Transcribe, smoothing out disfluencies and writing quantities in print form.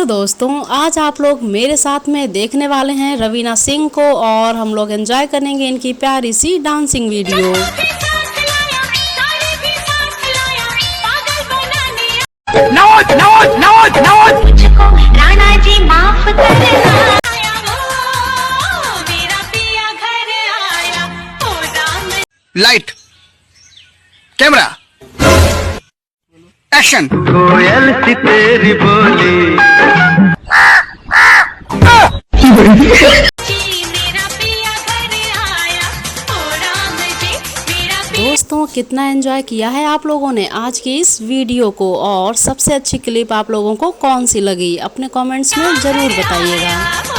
नमस्कार दोस्तों, आज आप लोग मेरे साथ में देखने वाले हैं रवीना सिंह को और हम लोग एंजॉय करेंगे इनकी प्यारी सी डांसिंग वीडियो। राणा जी माफ करना, लाइट कैमरा एक्शन। कोयल सी तेरी बोली दोस्तों, कितना एंजॉय किया है आप लोगों ने आज की इस वीडियो को और सबसे अच्छी क्लिप आप लोगों को कौन सी लगी अपने कमेंट्स में ज़रूर बताइएगा।